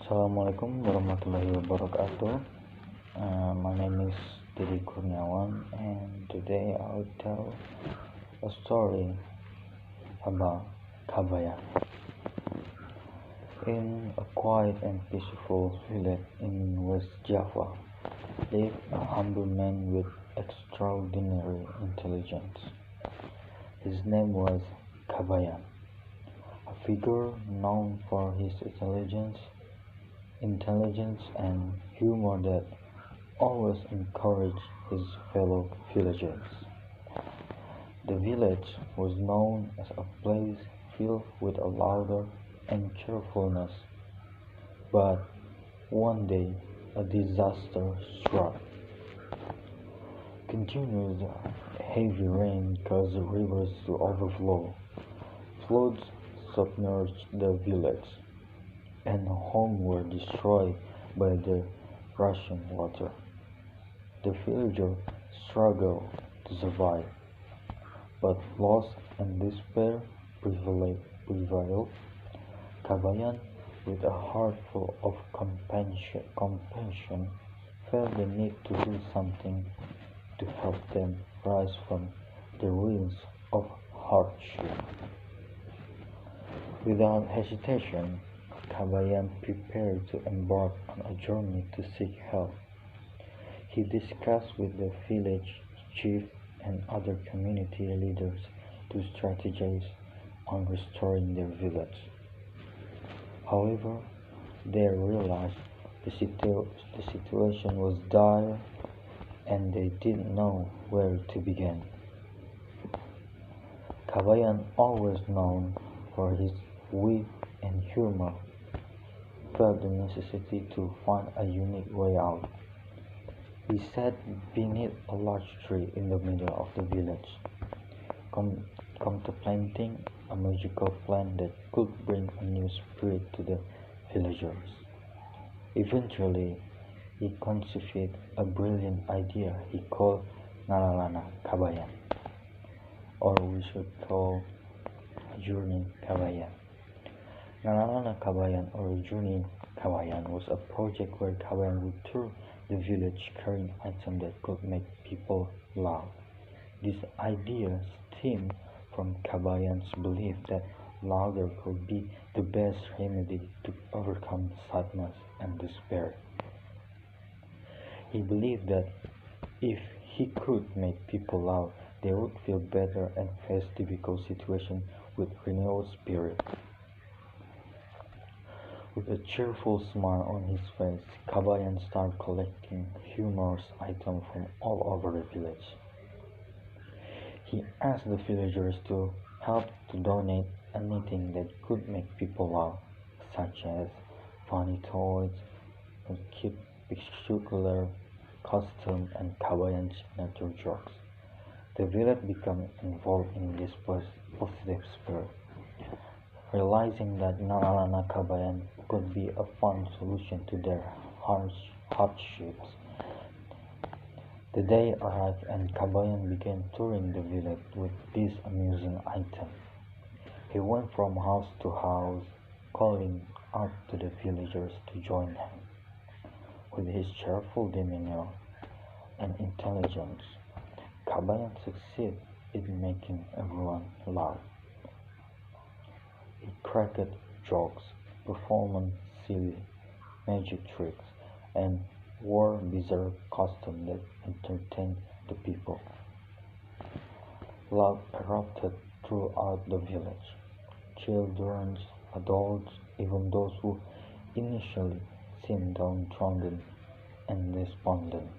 Assalamualaikum warahmatullahi wabarakatuh. My name is Kurniawan, and today I'll tell a story about Kabayan. In a quiet and peaceful village in West Java lived a humble man with extraordinary intelligence. His name was Kabayan, a figure known for his intelligence and humor that always encouraged his fellow villagers. The village was known as a place filled with a laughter and cheerfulness, but one day a disaster struck. Continuous heavy rain caused the rivers to overflow. Floods submerged the village, and homes were destroyed by the rushing water. The villagers struggled to survive, but loss and despair prevailed. Kabayan, with a heart full of compassion, felt the need to do something to help them rise from the ruins of hardship. Without hesitation, Kabayan prepared to embark on a journey to seek help. He discussed with the village chief and other community leaders to strategize on restoring their village. However, they realized the situation was dire and they didn't know where to begin. Kabayan, always known for his wit and humor, felt the necessity to find a unique way out. He sat beneath a large tree in the middle of the village, contemplating a magical plan that could bring a new spirit to the villagers. Eventually, he conceived a brilliant idea he called Nalalana Kabayan, or we should call Journey Kabayan. Nalalana Kabayan or Journey Kabayan was a project where Kabayan would tour the village carrying items that could make people laugh. This idea stemmed from Kabayan's belief that laughter could be the best remedy to overcome sadness and despair. He believed that if he could make people laugh, they would feel better and face difficult situations with renewed spirit. With a cheerful smile on his face, Kabayan started collecting humorous items from all over the village. He asked the villagers to help to donate anything that could make people laugh, such as funny toys, a cute particular costume, and Kabayan signature jokes. The village became involved in this positive spirit. Realizing that Nalalana Kabayan could be a fun solution to their hardships, the day arrived and Kabayan began touring the village with this amusing item. He went from house to house, calling out to the villagers to join him. With his cheerful demeanor and intelligence, Kabayan succeeded in making everyone laugh. He cracked jokes, performed silly magic tricks, and wore bizarre costumes that entertained the people. Love erupted throughout the village. Children, adults, even those who initially seemed downtrodden and despondent,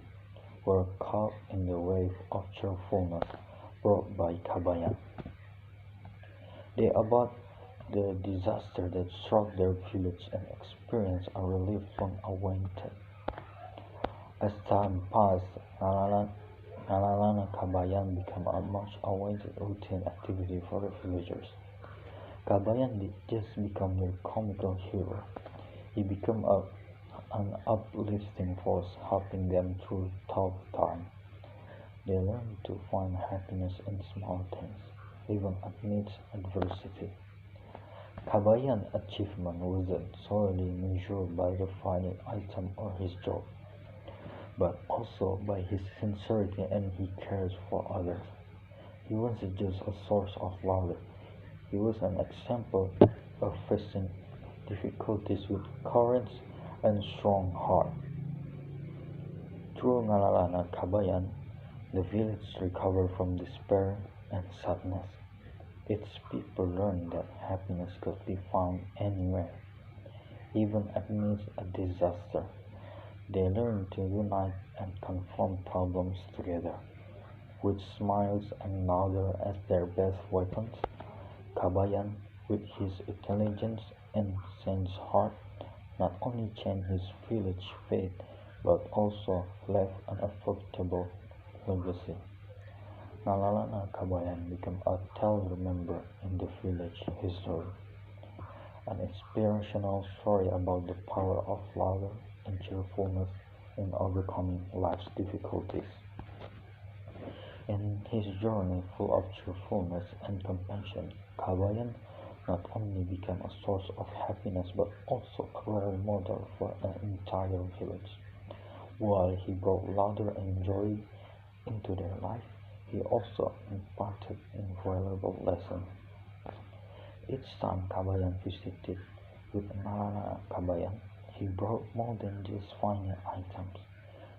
were caught in the wave of cheerfulness brought by Kabayan. They about the disaster that struck their village and experienced a relief unawaited. As time passed, Nalalana Kabayan became a much awaited routine activity for the villagers. Kabayan did just become their comical hero. He became an uplifting force, helping them through tough times. They learned to find happiness in small things, even amidst adversity. Kabayan's achievement wasn't solely measured by the final item or his job, but also by his sincerity and he cares for others. He wasn't just a source of laughter, he was an example of facing difficulties with courage and strong heart. Through Ngalalana Kabayan, the village recovered from despair and sadness. Its people learned that happiness could be found anywhere, even amidst a disaster. They learned to unite and confront problems together. With smiles and laughter as their best weapons, Kabayan, with his intelligence and sense heart, not only changed his village fate but also left an unforgettable legacy. Nalalana Kabayan became a tale remembered in the village history, an inspirational story about the power of laughter and cheerfulness in overcoming life's difficulties. In his journey full of cheerfulness and compassion, Kabayan not only became a source of happiness but also a role model for an entire village. While he brought laughter and joy into their life, he also imparted invaluable lessons. Each time Kabayan visited with Nalana Kabayan, he brought more than just finer items.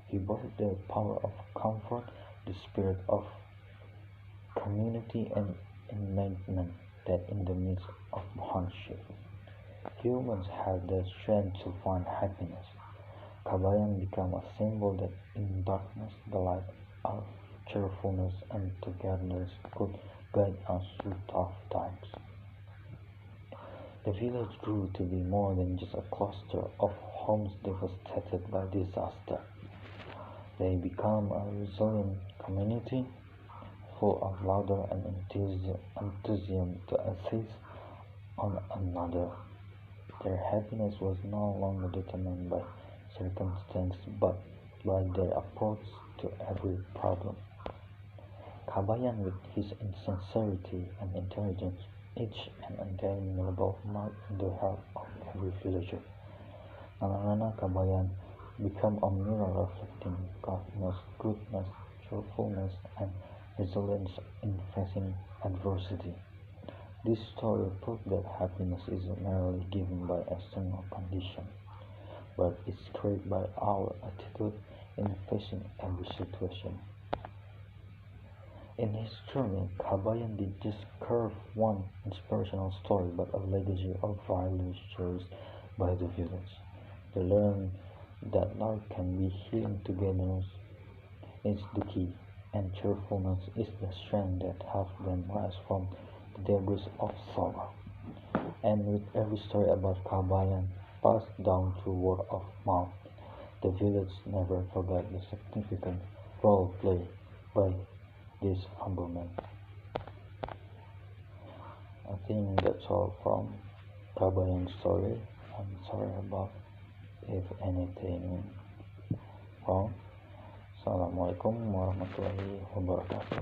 He brought the power of comfort, the spirit of community, and enlightenment that in the midst of hardship, humans have the strength to find happiness. Kabayan became a symbol that in darkness the light of cheerfulness and togetherness could guide us through tough times. The village grew to be more than just a cluster of homes devastated by disaster. They became a resilient community full of laughter and enthusiasm to assist one another. Their happiness was no longer determined by circumstance but by their approach to every problem. Kabayan, with his sincerity and intelligence, etched an indelible mark in the heart of every villager. Nanana Kabayan became a mirror reflecting kindness, goodness, cheerfulness, and resilience in facing adversity. This story proved that happiness isn't merely given by external conditions, but is created by our attitude in facing every situation. In his journey, Kabayan did just carve one inspirational story but a legacy of values cherished by the village. They learned that love can be healing, togetherness is the key, and cheerfulness is the strength that helps them rise from the debris of sorrow. And with every story about Kabayan passed down through word of mouth, the village never forgot the significant role played by this humble man. I think that's all from Kabayan's story. I'm sorry about if anything wrong. Assalamualaikum warahmatullahi wabarakatuh.